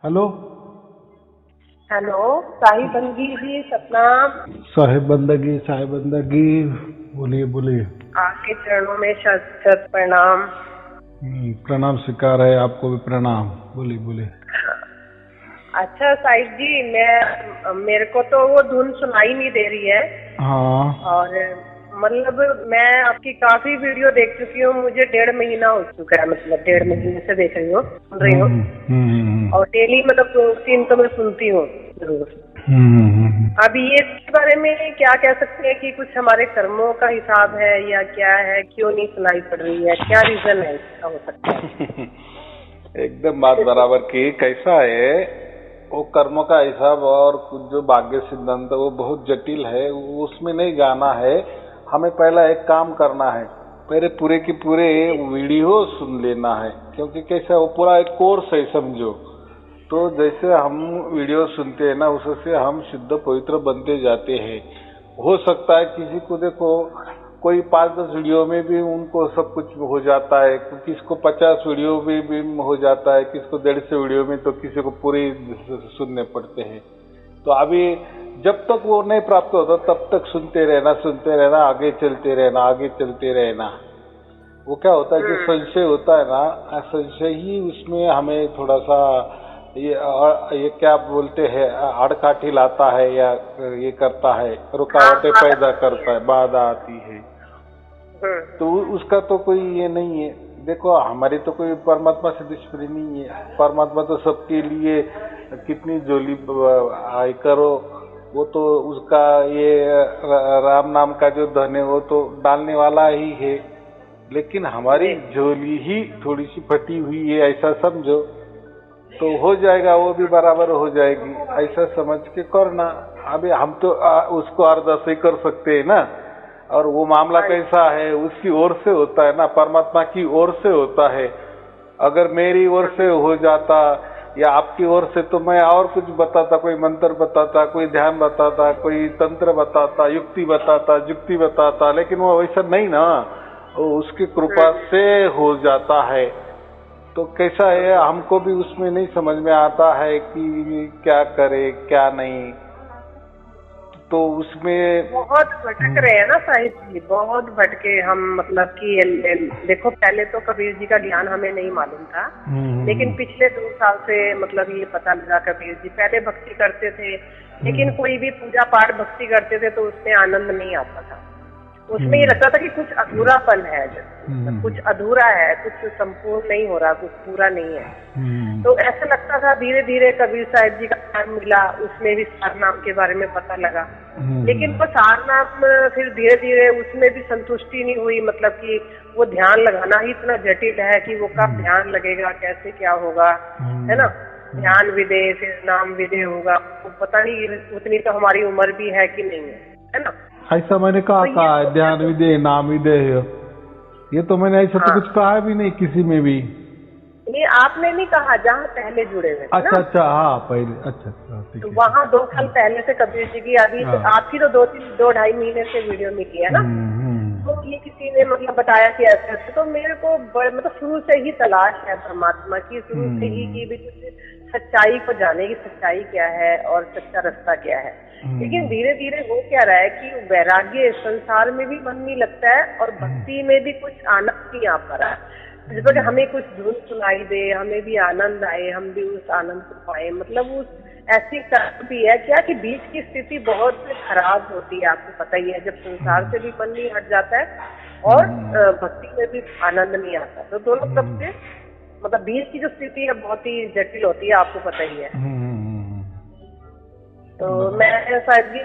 Hello. Hello Sahib बंदगी जी, सतनाम। साहिब बंदगी। बोलिए बोलिए। आपके चरणों में शत शत प्रणाम। प्रणाम स्वीकार है, आपको भी प्रणाम। बोलिए बोलिए। अच्छा साहिब जी, मेरे को तो वो धुन सुनाई नहीं दे रही है। हाँ। और मतलब मैं आपकी काफी वीडियो देख चुकी हूँ, मुझे 1.5 महीना हो चुका है, मतलब 1.5 महीने से देख रही हूँ, सुन रही हूँ। और डेली मतलब 2-3 तो मैं सुनती हूँ जरूर। अभी ये इसके बारे में क्या कह सकते हैं कि कुछ हमारे कर्मों का हिसाब है या क्या है, क्यों नहीं सुनाई पड़ रही है, क्या रीजन है इसका, हो सकता है? एकदम बात बराबर की। कैसा है, वो कर्मों का हिसाब और कुछ जो भाग्य सिद्धांत वो बहुत जटिल है, उसमें नहीं जाना है। हमें पहला एक काम करना है, पहले पूरे की पूरे वीडियो सुन लेना है, क्योंकि कैसा वो पूरा एक कोर्स है समझो। तो जैसे हम वीडियो सुनते हैं ना, उससे हम शुद्ध पवित्र बनते जाते हैं। हो सकता है किसी को देखो, कोई 5-10 वीडियो में भी उनको सब कुछ हो जाता है, किसी को 50 वीडियो में भी हो जाता है, किसी को 150 वीडियो में, तो किसी को पूरे सुनने पड़ते हैं। तो अभी जब तक वो नहीं प्राप्त होता तब तक सुनते रहना, आगे चलते रहना। वो क्या होता है, जो संशय होता है ना, संशय ही उसमें हमें थोड़ा सा ये क्या बोलते हैं, आड़काठी लाता है या ये करता है, रुकावटें पैदा करता है, बाधा आती है। तो उसका तो कोई ये नहीं है। देखो हमारी तो कोई परमात्मा से दुश्मनी नहीं है। परमात्मा तो सबके लिए कितनी झोली आई करो, वो तो उसका ये राम नाम का जो धन है वो तो डालने वाला ही है। लेकिन हमारी झोली ही थोड़ी सी फटी हुई है, ऐसा समझो, तो हो जाएगा, वो भी बराबर हो जाएगी, ऐसा समझ के करना। अभी हम तो उसको अरदास ही कर सकते हैं ना। और वो मामला कैसा है, उसकी ओर से होता है ना, परमात्मा की ओर से होता है। अगर मेरी ओर से हो जाता या आपकी ओर से, तो मैं और कुछ बताता, कोई मंत्र बताता, कोई ध्यान बताता, कोई तंत्र बताता, युक्ति बताता, जुक्ति बताता, लेकिन वो वैसा नहीं ना, वो उसकी कृपा से हो जाता है। तो कैसा है, हमको भी उसमें नहीं समझ में आता है कि क्या करे क्या नहीं, तो उसमें बहुत भटक रहे हैं ना साहिब जी, बहुत भटके हम। मतलब कि देखो, पहले तो कबीर जी का ज्ञान हमें नहीं मालूम था, लेकिन पिछले 2 साल से मतलब ये पता लगा। कबीर जी पहले भक्ति करते थे, लेकिन कोई भी पूजा पाठ भक्ति करते थे तो उसमें आनंद नहीं आता था। उसमें ये लगता था कि कुछ अधूरापन है, कुछ अधूरा है, कुछ संपूर्ण नहीं हो रहा, कुछ पूरा नहीं है। तो ऐसा लगता था। धीरे धीरे कबीर साहिब जी का ज्ञान मिला, उसमें भी सार नाम के बारे में पता लगा। लेकिन वो सार नाम फिर धीरे धीरे उसमें भी संतुष्टि नहीं हुई। मतलब कि वो ध्यान लगाना ही इतना जटिल है कि वो कब ध्यान लगेगा, कैसे क्या होगा, है ना। ध्यान विदे, फिर नाम विदे होगा, वो पता नहीं उतनी तो हमारी उम्र भी है कि नहीं है ना। ऐसा मैंने कहा है, ध्यान विदे नाम विदे है, ये तो मैंने ऐसा तो कुछ कहा भी नहीं किसी में भी। ये आपने नहीं कहा, जहाँ पहले जुड़े हुए। अच्छा हाँ पहले, अच्छा ठीक है। वहाँ 2 साल पहले से कबीर जी की, अभी आपकी तो 2-2.5 महीने से वीडियो मिली है ना। तो ये किसी ने मतलब बताया कि ऐसे ऐसे, तो मेरे को मतलब शुरू से ही तलाश है परमात्मा की, शुरू से ही कि भी कुछ सच्चाई को जाने की, सच्चाई क्या है और सच्चा रास्ता क्या है। लेकिन धीरे धीरे हो क्या रहा है कि वैराग्य, संसार में भी मन नहीं लगता है और भक्ति में भी कुछ आनंद नहीं आ पा रहा है। जिस वजह हमें कुछ धुन सुनाई दे, हमें भी आनंद आए, हम भी उस आनंद को पाए। मतलब उस ऐसी भी है क्या कि बीच की स्थिति बहुत खराब होती है, आपको पता ही है, जब संसार से भी मन नहीं हट जाता है और भक्ति में भी आनंद नहीं आता। तो दोनों तरफ से मतलब बीच की जो स्थिति है बहुत ही जटिल होती है, आपको पता ही है। तो मैं शायद जी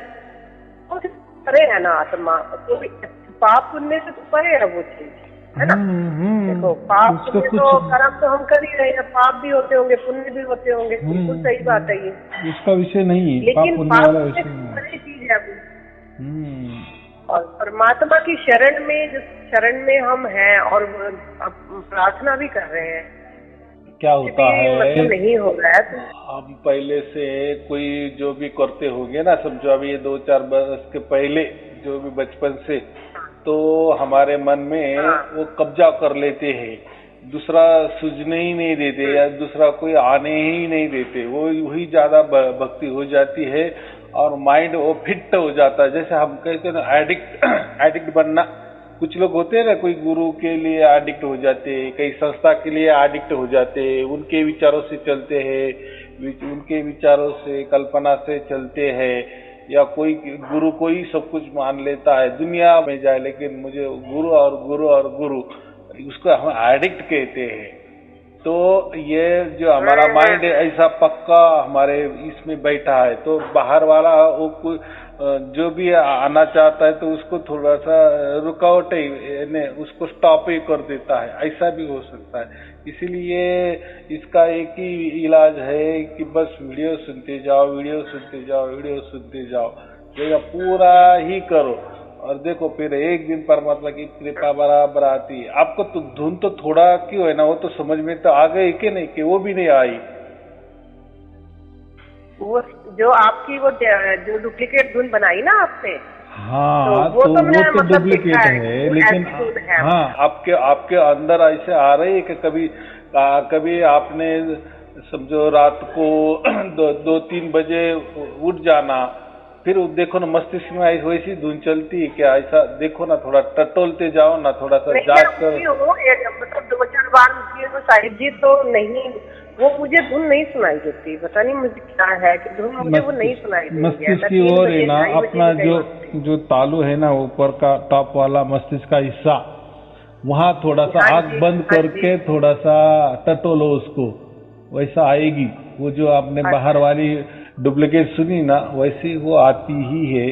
परे है ना आत्मा, तो भी पाप पुण्य से तो परे है वो चीज, है ना। देखो पाप पुण्य तो कर्म तो हम कर ही रहे हैं, पाप भी होते होंगे, पुण्य भी होते होंगे, बिल्कुल सही बात है ये, इसका विषय नहीं है। लेकिन पाप पुण्य बड़ी चीज है वो। और परमात्मा की शरण में, जिस शरण में हम हैं और प्रार्थना भी कर रहे हैं, क्या होता है, मतलब नहीं हो रहा है। तो हम पहले से कोई जो भी करते होंगे ना, समझो अभी ये 2-4 बरस के पहले जो भी बचपन से, तो हमारे मन में वो कब्जा कर लेते हैं। दूसरा सूझने ही नहीं देते या दूसरा कोई आने ही नहीं देते, वो वही ज्यादा भक्ति हो जाती है और माइंड वो फिट हो जाता है। जैसे हम कहते हैं ना एडिक्ट बनना, कुछ लोग होते हैं ना, कोई गुरु के लिए एडिक्ट हो जाते हैं, कई संस्था के लिए एडिक्ट हो जाते हैं, उनके विचारों से चलते हैं, उनके विचारों से कल्पना से चलते हैं, या कोई गुरु को ही सब कुछ मान लेता है, दुनिया में जाए लेकिन मुझे गुरु और गुरु और गुरु, उसको हम एडिक्ट कहते हैं। तो ये जो हमारा माइंड ऐसा पक्का हमारे इसमें बैठा है, तो बाहर वाला वो जो भी आना चाहता है तो उसको थोड़ा सा रुकावट ही उसको स्टॉप ही कर देता है, ऐसा भी हो सकता है। इसीलिए इसका एक ही इलाज है कि बस वीडियो सुनते जाओ, वीडियो सुनते जाओ, वीडियो सुनते जाओ, ये पूरा ही करो और देखो फिर एक दिन परमात्मा की कृपा बराबर आती है। आपको तो धुन तो थोड़ा क्यों है ना, वो तो समझ में तो आ गई कि नहीं, कि वो भी नहीं आई। वो जो आपकी वो जो डुप्लीकेट धुन बनाई ना आपने, हाँ, तो वो तो मतलब डुप्लीकेट है, लेकिन हाँ आपके अंदर ऐसे आ रही है कि कभी आपने समझो रात को 2-3 बजे उठ जाना, फिर देखो ना मस्तिष्क में वैसी धुन चलती है क्या, ऐसा देखो ना, थोड़ा टटोलते जाओ ना, थोड़ा सा जांच करो। मतलब 2-4 बार उठी है साहिब जी, तो नहीं, वो मुझे धुन नहीं सुनाई देती, पता नहीं मुझे क्या है कि धुन मुझे वो नहीं सुनाई देती। मस्तिष्क की ओर है ना, अपना जो तालु है ना, ऊपर का टॉप वाला मस्तिष्क का हिस्सा, वहाँ थोड़ा सा आँख बंद करके थोड़ा सा टटोलो उसको, वैसा आएगी। वो जो आपने बाहर वाली डुप्लीकेट सुनी ना, वैसी वो आती ही है।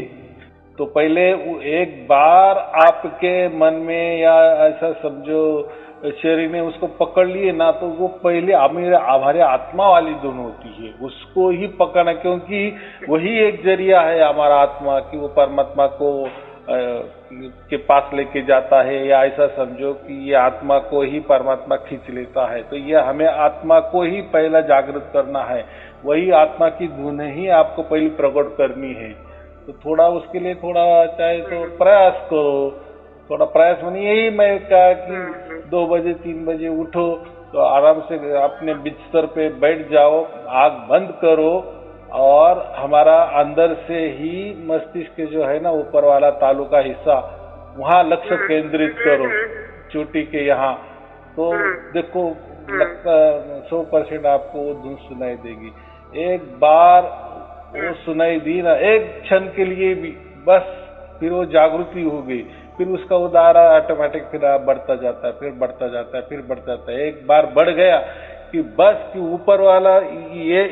तो पहले एक बार आपके मन में या ऐसा समझो शरीर ने उसको पकड़ लिए ना, तो वो पहले हमारे आत्मा वाली धुन होती है, उसको ही पकड़ना, क्योंकि वही एक जरिया है हमारा आत्मा कि वो परमात्मा को के पास लेके जाता है, या ऐसा समझो कि ये आत्मा को ही परमात्मा खींच लेता है। तो ये हमें आत्मा को ही पहला जागृत करना है, वही आत्मा की धुन ही आपको पहले प्रकट करनी है। तो थोड़ा उसके लिए थोड़ा चाहे तो प्रयास करो, थोड़ा प्रयास मानी यही मैं कहा कि 2 बजे 3 बजे उठो, तो आराम से अपने बिस्तर पे बैठ जाओ, आँख बंद करो और हमारा अंदर से ही मस्तिष्क जो है ना, ऊपर वाला तालु का हिस्सा, वहाँ लक्ष्य केंद्रित करो, चोटी के यहाँ, तो देखो लगता 100% आपको वो धुन सुनाई देगी। एक बार वो सुनाई दी ना, एक क्षण के लिए भी, बस फिर वो जागृति हो गई, फिर उसका उदाहरण ऑटोमेटिक फिर बढ़ता जाता है, फिर बढ़ता जाता है, फिर बढ़ता जाता है। एक बार बढ़ गया कि बस कि ऊपर वाला ये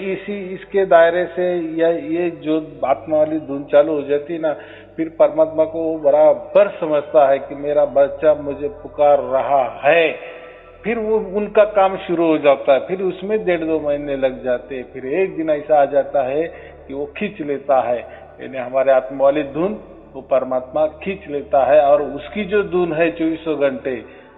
इसके दायरे से या ये जो आत्मा वाली धुन चालू हो जाती है ना, फिर परमात्मा को बराबर समझता है कि मेरा बच्चा मुझे पुकार रहा है। फिर वो उनका काम शुरू हो जाता है, फिर उसमें 1.5-2 महीने लग जाते हैं, फिर एक दिन ऐसा आ जाता है कि वो खींच लेता है, यानी हमारे आत्मा वाली धुन वो परमात्मा खींच लेता है। और उसकी जो धुन है 24 घंटे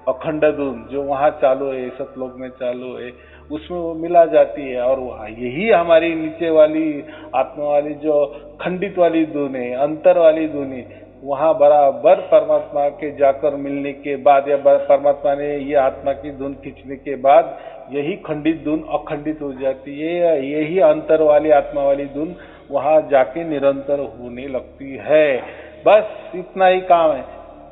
अखंड धुन जो वहाँ चालू है, सतलोक में चालू है, उसमें वो मिला जाती है। और यही हमारी नीचे वाली आत्मा वाली जो खंडित वाली धुन है, अंतर वाली धुन है, वहाँ बराबर परमात्मा के जाकर मिलने के बाद या परमात्मा ने ये आत्मा की धुन खींचने के बाद यही खंडित धुन अखंडित हो जाती है, यही अंतर वाली आत्मा वाली धुन वहाँ जाके निरंतर होने लगती है। बस इतना ही काम है।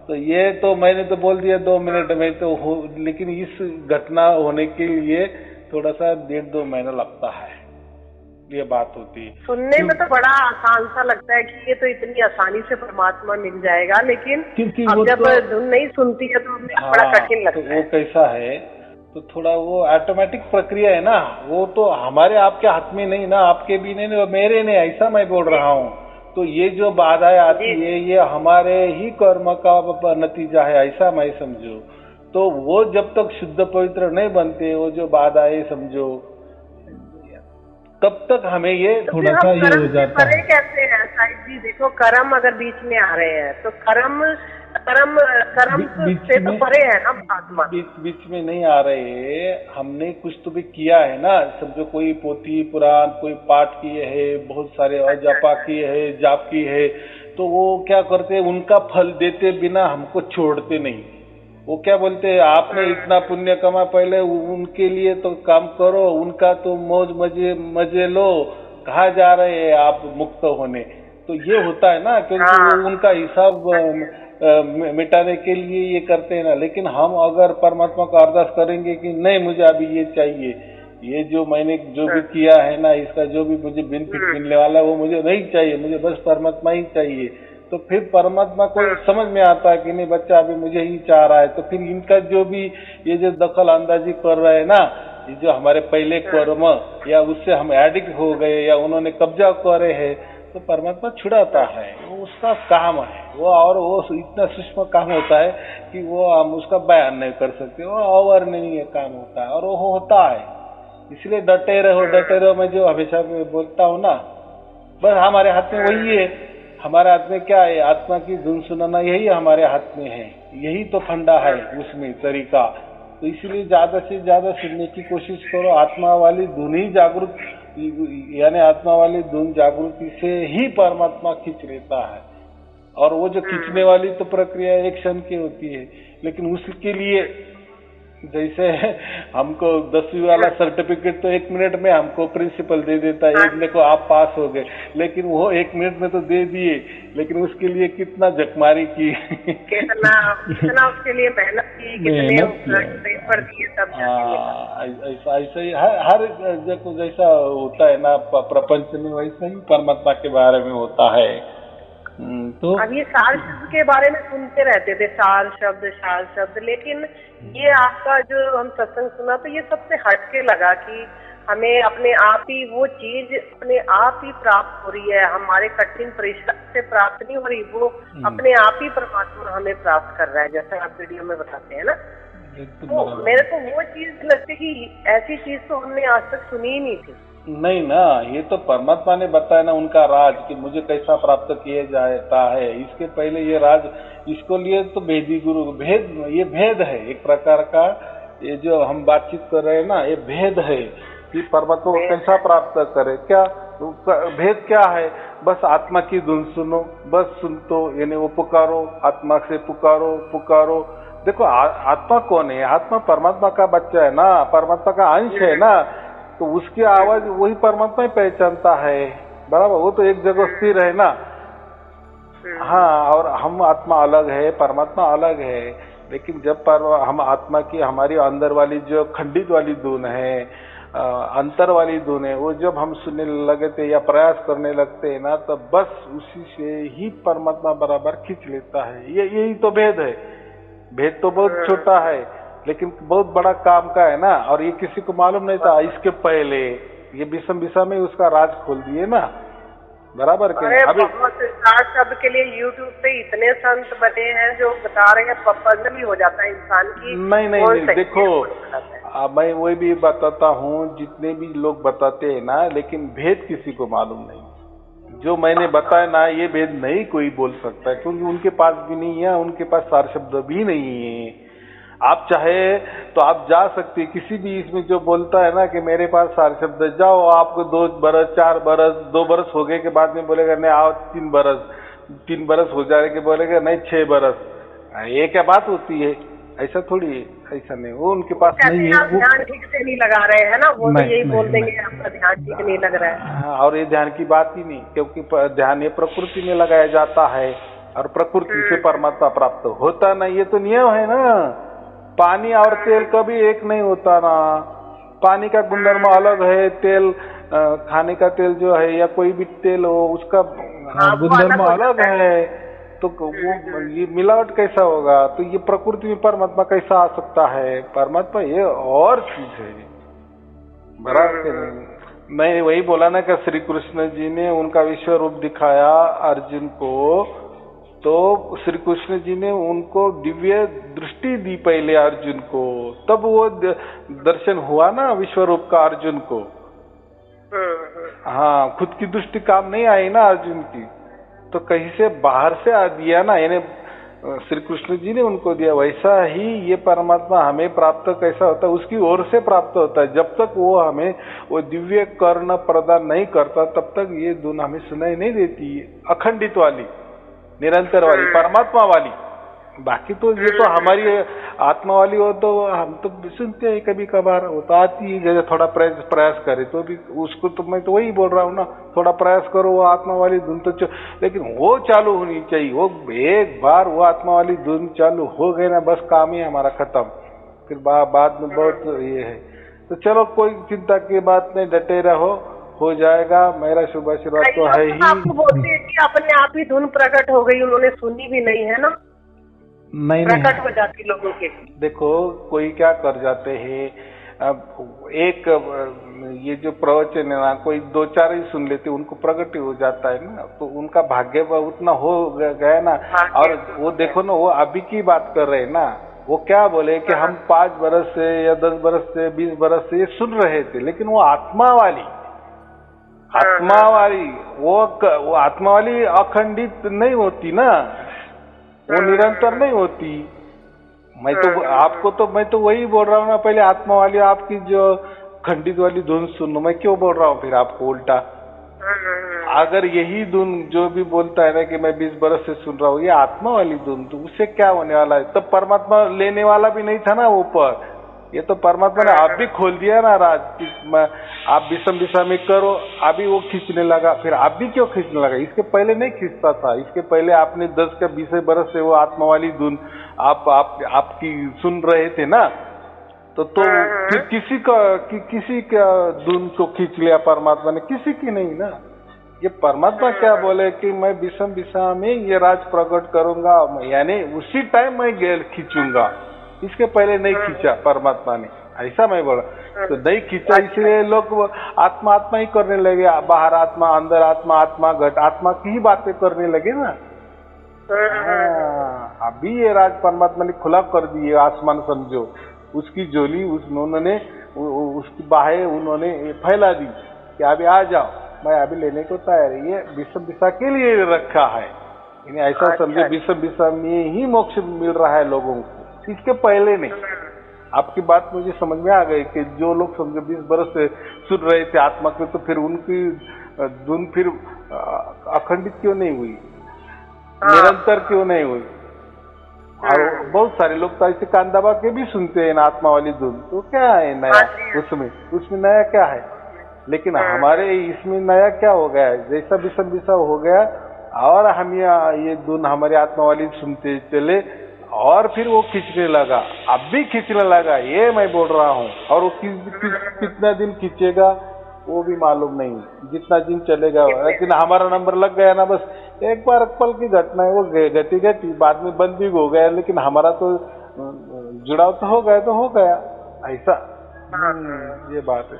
तो ये तो मैंने तो बोल दिया 2 मिनट में तो हो, लेकिन इस घटना होने के लिए थोड़ा सा 1.5-2 महीना लगता है, ये बात होती है। सुनने में तो बड़ा आसान सा लगता है कि ये तो इतनी आसानी से परमात्मा मिल जाएगा, लेकिन अब जब धुन नहीं सुनती है तो बड़ा कठिन लगता है। वो कैसा है, तो थोड़ा वो ऑटोमेटिक प्रक्रिया है ना, वो तो हमारे आपके हाथ में नहीं ना, आपके भी नहीं, वो मेरे नहीं, ऐसा मैं बोल रहा हूँ। तो ये जो बाधाएं आती है ये हमारे ही कर्म का नतीजा है, ऐसा मैं समझो। तो वो जब तक शुद्ध पवित्र नहीं बनते, वो जो बाधाएं समझो, तब तक हमें ये थोड़ा सा ये हो जाता है। कैसे है साहिब जी, देखो कर्म अगर बीच में आ रहे हैं तो कर्म से तो परे है ना आत्मा, बीच में नहीं आ रहे। हमने कुछ तो भी किया है ना, समझो कोई पोथी पुराण कोई पाठ किए है, बहुत सारे जपा किए है, जाप की है, तो वो क्या करते हैं, उनका फल देते बिना हमको छोड़ते नहीं, वो क्या बोलते हैं, आपने इतना पुण्य कमा, पहले उनके लिए तो काम करो, उनका तो मौज मजे मजे लो, कहाँ जा रहे हैं आप मुक्त होने। तो ये होता है ना, क्योंकि वो उनका हिसाब मिटाने के लिए ये करते हैं ना। लेकिन हम अगर परमात्मा को अरदास करेंगे कि नहीं मुझे अभी ये चाहिए, ये जो मैंने जो भी किया है ना, इसका जो भी मुझे बेनिफिट मिलने वाला है वो मुझे नहीं चाहिए, मुझे बस परमात्मा ही चाहिए, तो फिर परमात्मा को समझ में आता है कि नहीं बच्चा अभी मुझे ही चाह रहा है। तो फिर इनका जो भी ये जो दखल अंदाजी कर रहे हैं ना, ये जो हमारे पहले कर्म या उससे हम एडिक्ट हो गए या उन्होंने कब्जा करे है, तो परमात्मा छुड़ाता है, वो उसका काम है वो। और वो इतना सूक्ष्म काम होता है कि वो हम उसका बयान नहीं कर सकते, वो अवर्णनीय काम होता है और वो होता है। इसलिए डटे रहो मैं जो हमेशा बोलता हूँ ना, बस हमारे हाथ में वही है। हमारे हाथ में क्या है, आत्मा की धुन सुनाना, यही हमारे हाथ में है, यही तो फंडा है उसमें तरीका। तो इसलिए ज्यादा से ज्यादा सुनने की कोशिश करो। आत्मा वाली धुन ही जागृत, यानी आत्मा वाली धुन जागृति से ही परमात्मा खींच लेता है। और वो जो खींचने वाली तो प्रक्रिया एक क्षण की होती है, लेकिन उसके लिए जैसे हमको 10वीं वाला सर्टिफिकेट तो 1 मिनट में हमको प्रिंसिपल दे देता है, एक देखो आप पास हो गए, लेकिन वो 1 मिनट में तो दे दिए, लेकिन उसके लिए कितना जकमारी की, कितना उसके लिए मेहनत की, कितने पेपर दिए, सब ऐसा ही हर जैसा होता है ना प्रपंच में, वैसा ही परमात्मा के बारे में होता है। तो अब ये सार शब्द के बारे में सुनते रहते थे, सार शब्द, लेकिन ये आपका जो हम सत्संग सुना तो ये सबसे हटके लगा कि हमें अपने आप ही वो चीज अपने आप ही प्राप्त हो रही है, हमारे कठिन परिश्रम से प्राप्त नहीं हो रही, वो अपने आप ही परमात्मा हमें प्राप्त कर रहा है, जैसा आप वीडियो में बताते हैं ना। तो मेरे को वो चीज लगती कि ऐसी चीज तो हमने आज तक सुनी ही नहीं थी। नहीं ना, ये तो परमात्मा ने बताया ना उनका राज कि मुझे कैसा प्राप्त किया जाता है। इसके पहले ये राज, इसको लिए तो भेदी गुरु भेद, ये भेद है एक प्रकार का। ये जो हम बातचीत कर रहे हैं ना, ये भेद है कि परमात्मा को कैसा प्राप्त करे। क्या भेद क्या है, बस आत्मा की धुन सुनो, बस सुन तो, यानी वो पुकारो, आत्मा से पुकारो। देखो आत्मा कौन है, आत्मा परमात्मा का बच्चा है ना, परमात्मा का अंश है ना, तो उसकी आवाज वही परमात्मा ही पहचानता है, बराबर। वो तो एक जगह स्थिर है ना। हाँ, और हम आत्मा अलग है, परमात्मा अलग है। लेकिन जब हम आत्मा की, हमारी अंदर वाली जो खंडित वाली धुन है, अंतर वाली धुन है, वो जब हम सुनने लगते या प्रयास करने लगते हैं ना, तो बस उसी से ही परमात्मा बराबर खींच लेता है। यही तो भेद है। भेद तो बहुत छोटा है, लेकिन बहुत बड़ा काम का है ना। और ये किसी को मालूम नहीं था इसके पहले, ये विषम में उसका राज खोल दिए ना, बराबर के। अभी शब्द के लिए YouTube पे इतने संत बने हैं जो बता रहे हैं, पजल ही हो जाता है इंसान की। नहीं, देखो मैं वही भी बताता हूँ, जितने भी लोग बताते हैं ना, लेकिन भेद किसी को मालूम नहीं। जो मैंने बताया ना, ये भेद नहीं कोई बोल सकता, क्योंकि उनके पास भी नहीं है, उनके पास सार शब्द भी नहीं है। आप चाहे तो आप जा सकते, किसी भी इसमें जो बोलता है ना कि मेरे पास सारे शब्द, जाओ, आपको 2 बरस 4 बरस 2 बरस हो गए के बाद में बोलेगा नहीं आओ 3 बरस हो जाने के बोलेगा नहीं 6 बरस। ये क्या बात होती है, ऐसा थोड़ी है, ऐसा नहीं, वो उनके पास नहीं है। ध्यान ठीक से नहीं लगा रहे हैं ना, वो तो यही बोल देंगे आपका ध्यान ठीक नहीं लग रहा है। हाँ, और ये ध्यान की बात ही नहीं, क्योंकि ध्यान ये प्रकृति में लगाया जाता है और प्रकृति से परमात्मा प्राप्त होता नहीं, ये तो नियम है ना। पानी और तेल कभी एक नहीं होता ना, पानी का गुणधर्म अलग है, तेल खाने का तेल जो है या कोई भी तेल हो उसका गुणधर्म अलग है, तो वो ये मिलावट कैसा होगा। तो ये प्रकृति में परमात्मा कैसा आ सकता है, परमात्मा ये और चीज है, बराबर। मैं वही बोला ना कि श्री कृष्ण जी ने उनका विश्व रूप दिखाया अर्जुन को, तो श्री कृष्ण जी ने उनको दिव्य दृष्टि दी पहले अर्जुन को, तब वो दर्शन हुआ ना विश्व रूप का अर्जुन को। हाँ, खुद की दृष्टि काम नहीं आई ना अर्जुन की, तो कहीं से बाहर से आ दिया ना, यानी श्री कृष्ण जी ने उनको दिया। वैसा ही ये परमात्मा हमें प्राप्त कैसा होता है, उसकी ओर से प्राप्त होता है। जब तक वो हमें वो दिव्य कर्ण प्रदान नहीं करता, तब तक ये धुन हमें सुनाई नहीं देती। अखंडित वाली, निरंतर वाली, परमात्मा वाली, बाकी तो ये तो हमारी आत्मा वाली हो तो हम तो सुनते हैं कभी कभार, वो तो आती है जैसे थोड़ा प्रयास करे तो भी उसको, तो मैं तो वही बोल रहा हूँ ना, थोड़ा प्रयास करो वो आत्मा वाली धुन तो लेकिन वो चालू होनी चाहिए। वो एक बार वो आत्मा वाली धुन चालू हो गई ना, बस काम ही हमारा खत्म, फिर बाद में बहुत ये है। तो चलो कोई चिंता की बात नहीं, डटे रहो, हो जाएगा। मेरा शुभ आशीर्वाद तो है ही। आपको बोलते हैं कि अपने आप ही धुन प्रकट हो गई, उन्होंने सुनी भी नहीं है ना, नहीं प्रकट हो जाती लोगों के। देखो कोई क्या कर जाते हैं, अब एक ये जो प्रवचन है ना, कोई 2-4 ही सुन लेते, उनको प्रकट हो जाता है ना, तो उनका भाग्य उतना हो गया ना। और वो देखो ना, वो अभी की बात कर रहे हैं ना, वो क्या बोले कि हम 5 बरस से या 10 बरस से 20 बरस से ये सुन रहे थे, लेकिन वो आत्मा वाली वो आत्मा वाली अखंडित नहीं होती ना, वो निरंतर नहीं होती। मैं तो वही बोल रहा हूँ ना, पहले आत्मा वाली आपकी जो खंडित वाली धुन सुनो। मैं क्यों बोल रहा हूँ फिर आपको उल्टा? अगर यही धुन जो भी बोलता है ना कि मैं 20 बरस से सुन रहा हूँ, ये आत्मा वाली धुन, तो उससे क्या होने वाला है? तब परमात्मा लेने वाला भी नहीं था ना ऊपर, ये तो परमात्मा ने आप भी खोल दिया ना राज, आप विषम में करो, अभी वो खींचने लगा, फिर आप भी क्यों खींचने लगा? इसके पहले नहीं खींचता था, इसके पहले आपने 10 का 20 बरस से वो आत्मा वाली धुन आपकी सुन रहे थे ना, तो फिर किसी का धुन को खींच लिया परमात्मा ने? किसी की नहीं ना। ये परमात्मा क्या बोले कि मैं विषम में ये राज प्रकट करूंगा, यानी उसी टाइम मैं खींचूंगा, इसके पहले नहीं खींचा परमात्मा ने, ऐसा मैं बोला। तो नहीं खींचा, इसलिए लोग आत्मा ही करने लगे, बाहर आत्मा, अंदर आत्मा, आत्मा घट आत्मा की ही बातें करने लगे ना। अभी ये राज परमात्मा ने खुला कर दी है, आसमान समझो, उसकी झोली उन्होंने उसकी बाहें उन्होंने फैला दी कि अभी आ जाओ, मैं अभी लेने को तैयार है। ये विषम के लिए रखा है, यानी ऐसा समझो विषम में ही मोक्ष मिल रहा है लोगों को, इसके पहले नहीं। आपकी बात मुझे समझ में आ गई कि जो लोग समझो 20 बरस से सुन रहे थे आत्मा के, तो फिर उनकी धुन फिर अखंडित क्यों नहीं हुई, निरंतर क्यों नहीं हुई? और बहुत सारे लोग तो ऐसे कान दबा के भी सुनते हैं ना आत्मा वाली धुन, तो क्या है नया उसमें नया क्या है? लेकिन हमारे इसमें नया क्या हो गया है? जैसा विषम हो गया, और हम ये धुन हमारी आत्मा वाली सुनते चले, और फिर वो खींचने लगा, अब भी खींचने लगा, ये मैं बोल रहा हूँ। और वो कितना दिन खींचेगा वो भी मालूम नहीं, जितना दिन चलेगा। लेकिन हमारा नंबर लग गया ना, बस एक बार पल की घटना है, वो घटी बाद में बंद भी हो गया, लेकिन हमारा तो जुड़ाव तो हो गया ऐसा। ये बात है।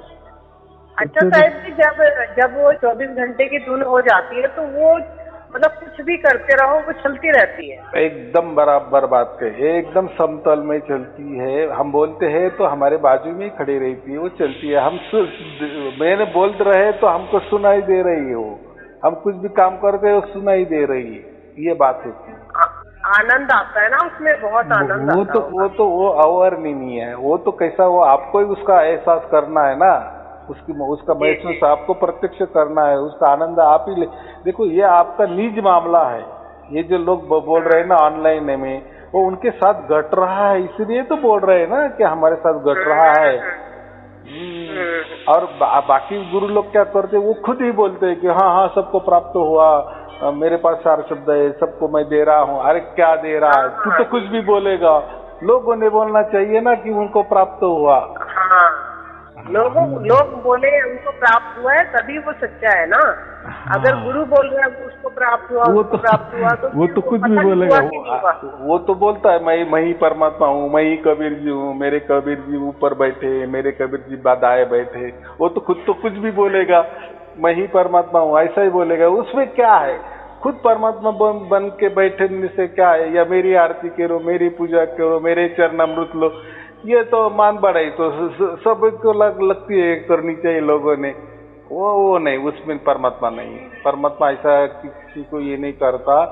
अच्छा साहब जी, जब वो 24 घंटे की धुन हो जाती है, तो वो मतलब कुछ भी करते रहो वो चलती रहती है? एकदम बराबर बात है, एकदम समतल में चलती है। हम बोलते हैं तो हमारे बाजू में ही खड़ी रहती है, वो चलती है। मैंने बोल रहे तो हमको सुनाई दे रही है, वो हम कुछ भी काम करते हैं वो सुनाई दे रही है, ये बात होती है। आनंद आता है ना उसमें, बहुत आनंद आता है। वो अवर्णनीय है, वो तो कैसा, वो आपको ही उसका एहसास करना है ना, उसका महसूस आपको प्रत्यक्ष करना है, उसका आनंद आप ही देखो। ये आपका निज मामला है, ये जो लोग बोल रहे हैं ना ऑनलाइन में, वो उनके साथ घट रहा है, इसलिए तो बोल रहे हैं ना कि हमारे साथ घट रहा है। और बाकी गुरु लोग क्या करते हैं, वो खुद ही बोलते हैं कि हाँ सबको प्राप्त हुआ, मेरे पास 4 शब्द है, सबको मैं दे रहा हूँ। अरे क्या दे रहा है तू? तो कुछ भी बोलेगा, लोगों ने बोलना चाहिए ना कि उनको प्राप्त हुआ। लोग बोले उनको प्राप्त हुआ है, तभी वो सच्चा है ना। अगर गुरु बोल रहा है उसको प्राप्त हुआ, वो तो कुछ भी बोलेगा। वो तो बोलता है मैं ही परमात्मा हूँ, मैं ही कबीर जी हूँ, मेरे कबीर जी ऊपर बैठे, मेरे कबीर जी दाएं बैठे। वो तो खुद तो कुछ भी बोलेगा, मैं ही परमात्मा हूँ, ऐसा ही बोलेगा। उसमें क्या है? खुद परमात्मा बन के बैठने से क्या है? या मेरी आरती करो, मेरी पूजा करो, मेरे चरण अमृत लो, ये तो मान बढ़ाई तो सबको लगती है करनी चाहिए लोगों ने। वो नहीं, उसमें परमात्मा नहीं है। परमात्मा ऐसा किसी को ये नहीं करता,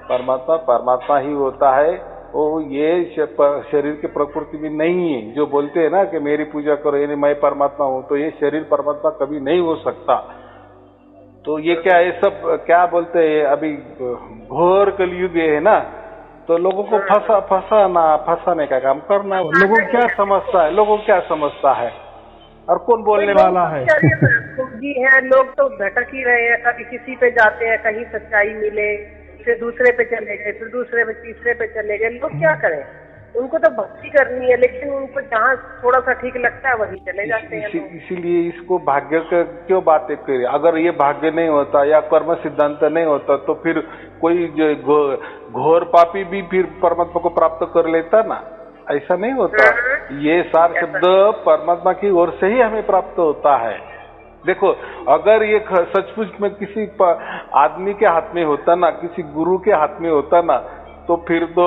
परमात्मा ही होता है। वो ये शरीर की प्रकृति में नहीं है। जो बोलते हैं ना कि मेरी पूजा करो, यानी मैं परमात्मा हूँ, तो ये शरीर परमात्मा कभी नहीं हो सकता। तो ये क्या, ये सब क्या बोलते हैं, अभी घोर कलयुग है ना, तो लोगों को फंसाने का काम करना है। लोगों को क्या समझता है, लोगों को क्या समझता है, और कौन बोलने वाला है? जी है, लोग तो भटक ही रहे हैं, कभी किसी पे जाते हैं, कहीं सच्चाई मिले, फिर दूसरे पे चले गए, फिर दूसरे पे तीसरे पे चले गए। लोग क्या करें, उनको तो भक्ति करनी है, लेकिन उनको जहाँ थोड़ा सा ठीक लगता है वहीं चले जाते हैं। इसीलिए इसको भाग्य का क्यों बातें करें? अगर ये भाग्य नहीं होता या कर्म सिद्धांत नहीं होता तो फिर कोई घोर पापी भी फिर परमात्मा को प्राप्त कर लेता ना। ऐसा नहीं होता। ये सार शब्द परमात्मा की ओर से ही हमें प्राप्त होता है। देखो, अगर ये सचमुच में किसी आदमी के हाथ में होता ना, किसी गुरु के हाथ में होता ना, तो फिर तो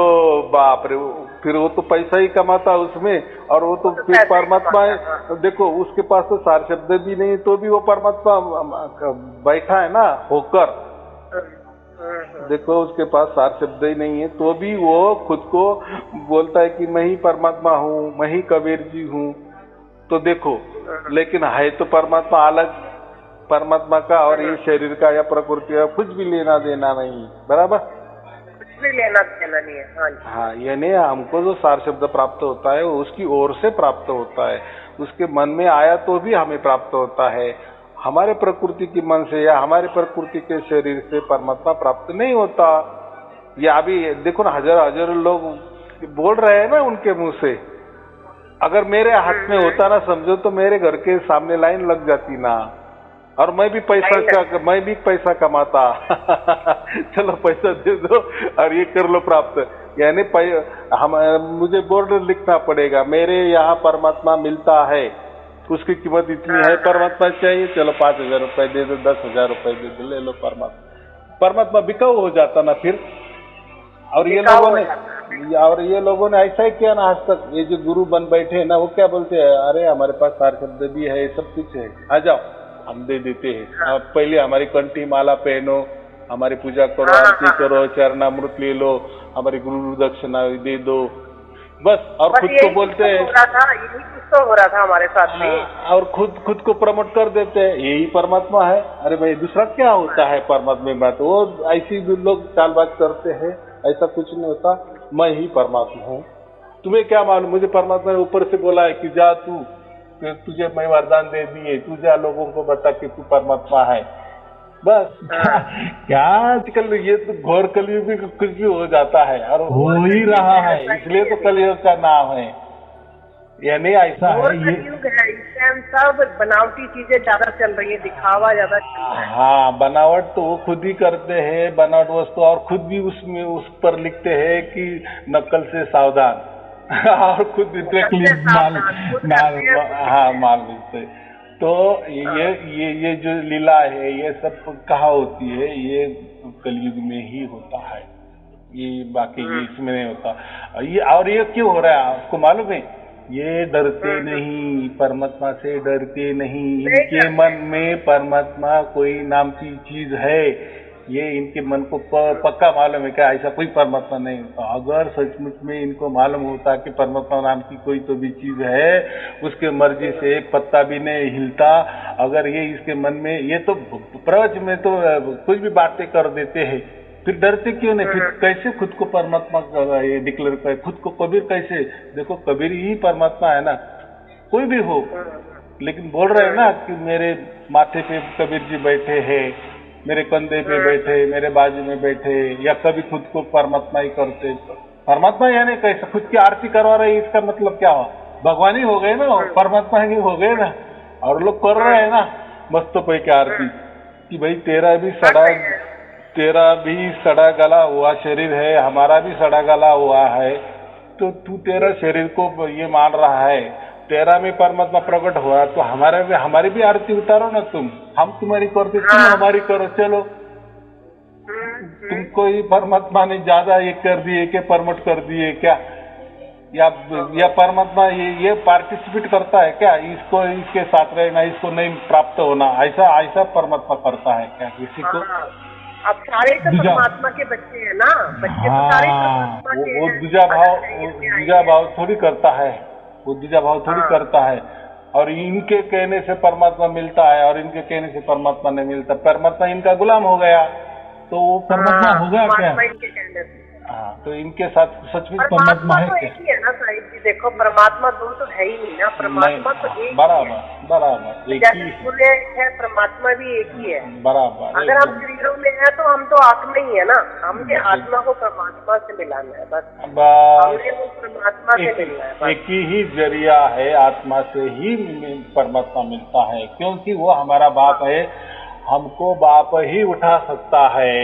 बाप रे, फिर वो तो पैसा ही कमाता उसमें, और वो तो फिर परमात्मा है। देखो, उसके पास तो सार शब्द भी नहीं, तो भी वो परमात्मा बैठा है ना होकर। देखो, उसके पास सार शब्द ही नहीं है, तो भी वो खुद को बोलता है कि मैं ही परमात्मा हूँ, मैं ही कबीर जी हूँ। तो देखो, लेकिन है तो परमात्मा अलग। परमात्मा का और ये शरीर का या प्रकृति का कुछ भी लेना देना नहीं, बराबर? लेना देना नहीं है। हाँ, यानी हमको जो सार शब्द प्राप्त होता है वो उसकी ओर से प्राप्त होता है। उसके मन में आया तो भी हमें प्राप्त होता है। हमारे प्रकृति के मन से या हमारे प्रकृति के शरीर से परमात्मा प्राप्त नहीं होता। या अभी देखो ना, हजारों लोग बोल रहे हैं ना उनके मुंह से। अगर मेरे हाथ में होता ना, समझो तो मेरे घर के सामने लाइन लग जाती ना, और मैं भी पैसा कमाता। चलो पैसा दे दो और ये कर लो प्राप्त। यानी मुझे बोर्ड लिखना पड़ेगा, मेरे यहाँ परमात्मा मिलता है, उसकी कीमत इतनी है, परमात्मा चाहिए, चलो 5,000 रुपए दे दो, 10,000 रुपए दे दो, ले लो परमात्मा बिकाऊ हो जाता ना फिर। और ये लोगों ने ऐसा ही किया ना आज तक। ये जो गुरु बन बैठे हैं ना, वो क्या बोलते हैं, अरे हमारे पास सार शब्द भी है, सब कुछ है, आ जाओ हम दे देते हैं। आप पहले हमारी कंठी माला पहनो, हमारी पूजा करो, आरती करो, चरणामृत ले लो, हमारी गुरु दक्षिणा दे दो, बस। और खुद को बोलते हैं, यही कुछ तो हो रहा था हमारे साथ में। और खुद को प्रमोट कर देते हैं, यही परमात्मा है। अरे भाई, दूसरा क्या होता है परमात्मा में? तो वो ऐसी लोग चालबाज करते हैं। ऐसा कुछ नहीं होता, मैं ही परमात्मा हूँ। तुम्हें क्या मालूम? मुझे परमात्मा ने ऊपर से बोला है कि जा तुझे मैं वरदान दे दिए, तुझे लोगों को बता कि तू परमात्मा है, बस। क्या आजकल ये तो घोर कलयुग भी कुछ भी हो जाता है, और हो ही रहा है, इसलिए तो कलयुग का नाम है। यानी ऐसा है, ये कलयुग है, इस टाइम सब बनावटी चीजें ज्यादा चल रही है, दिखावा ज्यादा चल रहा है। हाँ, बनावट तो वो खुद ही करते हैं, बनावट वस्तु, और खुद भी उसमें उस पर लिखते हैं कि नकल से सावधान। और खुद डायरेक्टली माल मिलते। तो ये जो लीला है, ये सब कहाँ होती है? ये कलयुग में ही होता है, ये बाकी इसमें नहीं होता। ये क्यों हो रहा है आपको मालूम है? ये डरते नहीं, परमात्मा से डरते नहीं। इनके मन में परमात्मा कोई नाम की चीज है, ये इनके मन को पक्का मालूम है क्या ऐसा कोई परमात्मा नहीं होता। अगर सचमुच में इनको मालूम होता कि परमात्मा नाम की कोई तो भी चीज है, उसके मर्जी से एक पत्ता भी नहीं हिलता, अगर ये इसके मन में, ये तो प्रवच में तो कुछ भी बातें कर देते हैं, फिर डरते क्यों नहीं? फिर कैसे खुद को परमात्मा ये डिक्लेयर करे? खुद को कबीर कैसे? देखो, कबीर ही परमात्मा है ना, कोई भी हो, लेकिन बोल रहे हैं ना कि मेरे माथे पे कबीर जी बैठे हैं, मेरे कंधे पे बैठे, मेरे बाजू में बैठे, या कभी खुद को परमात्मा ही करते। परमात्मा यानी कैसे खुद की आरती करवा रहे, इसका मतलब क्या हुआ? भगवान ही हो गए ना, परमात्मा ही हो गए ना। और लोग कर रहे हैं ना मस्त पैकी आरती कि भाई तेरा भी सड़ा गला हुआ शरीर है, हमारा भी सड़ा गला हुआ है, तो तू तेरा शरीर को ये मान रहा है, तेरा में परमात्मा प्रकट हुआ, तो हमारी भी आरती उतारो ना तुम। हम तुम्हारी करते, तुम हमारी करो, चलो। तुमको ही परमात्मा ने ज्यादा ये कर दिए, क्या प्रमोट कर दिए क्या? या परमात्मा ये पार्टिसिपेट करता है क्या? इसको इसके साथ रहना, इसको नहीं प्राप्त होना, ऐसा परमात्मा करता है क्या किसी को? अब सारे तो परमात्मा के बच्चे हैं ना, बच्चे तो सारे परमात्मा के हैं। वो दूजा भाव थोड़ी करता है, वो दूजा भाव थोड़ी करता है। और इनके कहने से परमात्मा मिलता है और इनके कहने से परमात्मा नहीं मिलता। परमात्मा इनका गुलाम हो गया, तो वो परमात्मा हो गया क्या? हाँ, तो इनके साथ सचमुच परमात्मा परमात्मा है तो क्या? एक ही है ना साहिब जी, देखो परमात्मा दो तो है ही नहीं ना, परमात्मा तो एक ही है। बराबर बराबर एक जैसे ही सूर्य एक है, परमात्मा भी एक ही है। बराबर अगर हम शरीरों में है तो हम तो आत्मा ही है ना, हमने आत्मा को परमात्मा से मिलाना है बस, हमने वो परमात्मा से मिलना है बस। एक ही जरिया है, आत्मा से ही परमात्मा मिलता है, क्योंकि वो हमारा बाप है, हमको बाप ही उठा सकता है।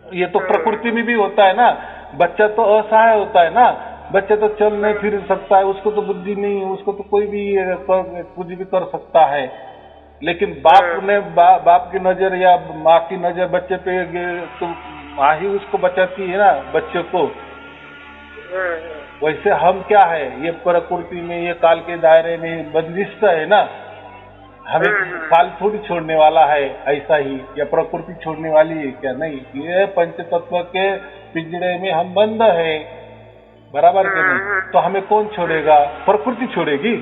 ये तो प्रकृति में भी होता है ना, बच्चा तो असहाय होता है ना, बच्चा तो चल नहीं फिर सकता है, उसको तो बुद्धि नहीं है, उसको तो कोई भी कुछ भी कर सकता है। लेकिन बाप ने बाप की नजर या माँ की नजर बच्चे पे तो माँ ही उसको बचाती है ना बच्चे को। वैसे हम क्या है, ये प्रकृति में, ये काल के दायरे में बंदिश है ना, हमें काल थोड़ी छोड़ने वाला है ऐसा ही, या प्रकृति छोड़ने वाली है क्या? नहीं, ये पंच तत्व के पिंजड़े में हम बंद है, बराबर के नहीं? तो हमें कौन छोड़ेगा? प्रकृति छोड़ेगी,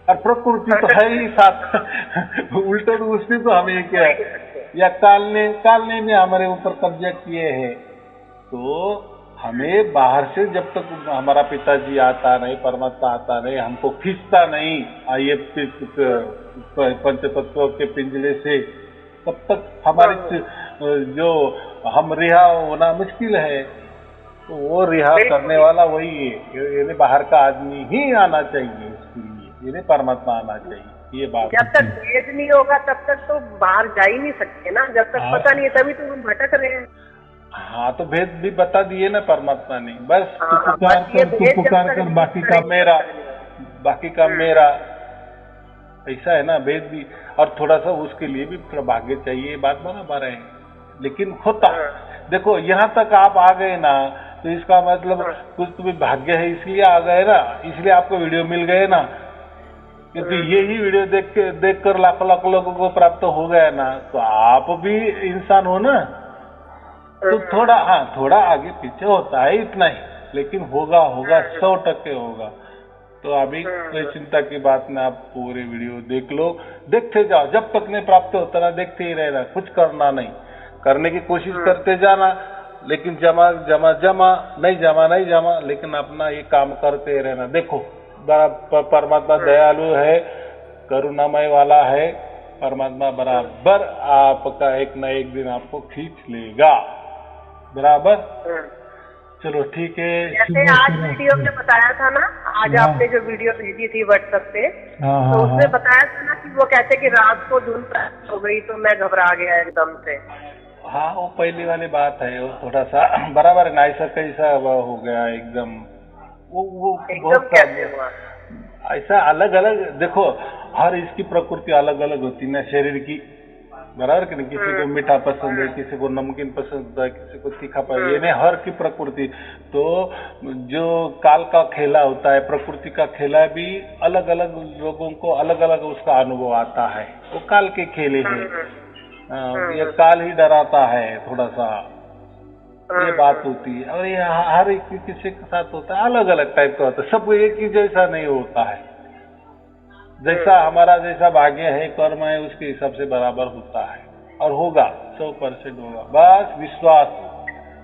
और प्रकृति तो है ही साथ उल्टा तो उसने तो हमें क्या या काल ने हमारे ऊपर कब्जा किए हैं। तो हमें बाहर से जब तक हमारा पिताजी आता नहीं, परमात्मा आता नहीं, हमको खींचता नहीं ये पंच तत्व के पिंजरे से, तब तक हमारे जो हम रिहा होना मुश्किल है। तो वो रिहा करने वाला वही है, यानी बाहर का आदमी ही आना चाहिए उसके लिए, यानी परमात्मा आना चाहिए। ये बात जब तक भेद नहीं होगा तब तक तो बाहर जा ही नहीं सकते ना, जब तक पता नहीं है तभी तो हम भटक रहे हैं। हाँ, तो भेद भी बता दिए ना परमात्मा ने, बस तू पुकार कर बाकी का मेरा ऐसा है ना भेद भी। और थोड़ा सा उसके लिए भी थोड़ा भाग्य चाहिए, बात बराबर है, लेकिन होता। देखो यहाँ तक आप आ गए ना, तो इसका मतलब कुछ तो भी भाग्य है, इसलिए आ गए ना, इसलिए आपको वीडियो मिल गए ना, क्योंकि यही वीडियो देख कर लाखों लोगों को प्राप्त हो गया ना, तो आप भी इंसान हो ना। तो थोड़ा आगे पीछे होता है, इतना ही, लेकिन होगा 100% होगा। तो अभी कोई चिंता की बात ना, आप पूरे वीडियो देख लो, देखते जाओ, जब तक नहीं प्राप्त होता ना देखते ही रहना, कुछ करना नहीं, करने की कोशिश करते जाना, लेकिन जमा नहीं जमा, लेकिन अपना ये काम करते रहना। देखो परमात्मा दयालु है, करुणामय वाला है, परमात्मा बराबर आपका एक न एक दिन आपको खींच लेगा, बराबर। चलो ठीक है। जैसे आज वीडियो में बताया था ना, आज आपने जो वीडियो भेजी थी व्हाट्सएप पे, तो उसमें बताया था ना कि वो कहते कि रात को धुन प्राप्त हो गई तो मैं घबरा गया एकदम से। हाँ, वो पहली वाली बात है, वो थोड़ा सा बराबर है ना, ऐसा कैसा हो गया एकदम, वो बहुत ऐसा अलग अलग। देखो हर इसकी प्रकृति अलग अलग होती है ना शरीर की, बराबर कि नहीं? किसी को मीठा पसंद है, किसी को नमकीन पसंद है, किसी को तीखा पसंद है, यानी हर की प्रकृति। तो जो काल का खेला होता है, प्रकृति का खेला भी अलग अलग लोगों को अलग अलग उसका अनुभव आता है, वो काल के खेले हैं। ये काल ही डराता है थोड़ा सा, ये बात होती है। और ये हर एक किसी के साथ होता है, अलग अलग टाइप का होता है, सब एक ही जैसा नहीं होता है। जैसा हमारा जैसा भाग्य है, कर्म है, उसके हिसाब से बराबर होता है, और होगा 100% होगा। बस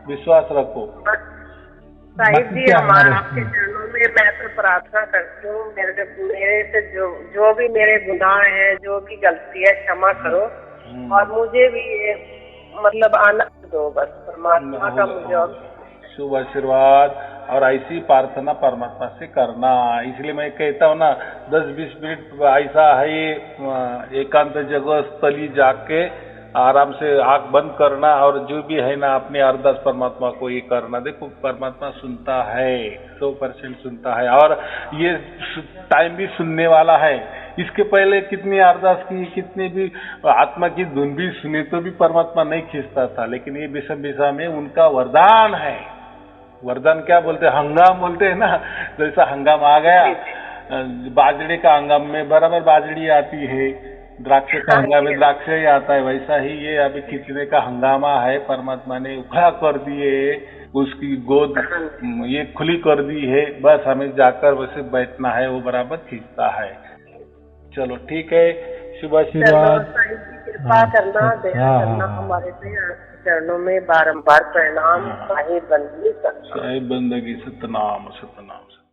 विश्वास रखो। साहिब जी, हमारा आपके चरणों में मैं तो प्रार्थना करती हूँ, मेरे से जो भी मेरे गुनाह है, जो भी गलती है, क्षमा करो, और मुझे भी ये मतलब आनंद दो, बस परमात्मा का मुझे शुभ आशीर्वाद। और ऐसी प्रार्थना परमात्मा से करना, इसलिए मैं कहता हूँ ना, 10-20 मिनट ऐसा है एकांत जगह स्थली जाके आराम से आंख बंद करना, और जो भी है ना अपने अरदास परमात्मा को ये करना। देखो परमात्मा सुनता है, 100% सुनता है, और ये टाइम भी सुनने वाला है। इसके पहले कितनी अरदास की, कितनी भी आत्मा की धुन भी सुनी, तो भी परमात्मा नहीं खींचता था, लेकिन ये विषम में उनका वरदान है। वरदान क्या बोलते हैं? हंगाम बोलते हैं ना, जैसा हंगाम आ गया, बाजरे का हंगाम में बराबर बाजरी आती है, द्राक्ष का हंगाम में द्राक्ष ही आता है, वैसा ही ये अभी खींचने का हंगामा है। परमात्मा ने उखड़ा कर दिए, उसकी गोद ये खुली कर दी है, बस हमें जाकर वैसे बैठना है, वो बराबर खींचता है। चलो ठीक है, शुभ आशीर्वाद। कृपा करना, दया करना हमारे पे। चरणों में बारंबार प्रणाम। साहिब बंदगी सतनाम। साहिब बंदगी सतनाम सतनाम।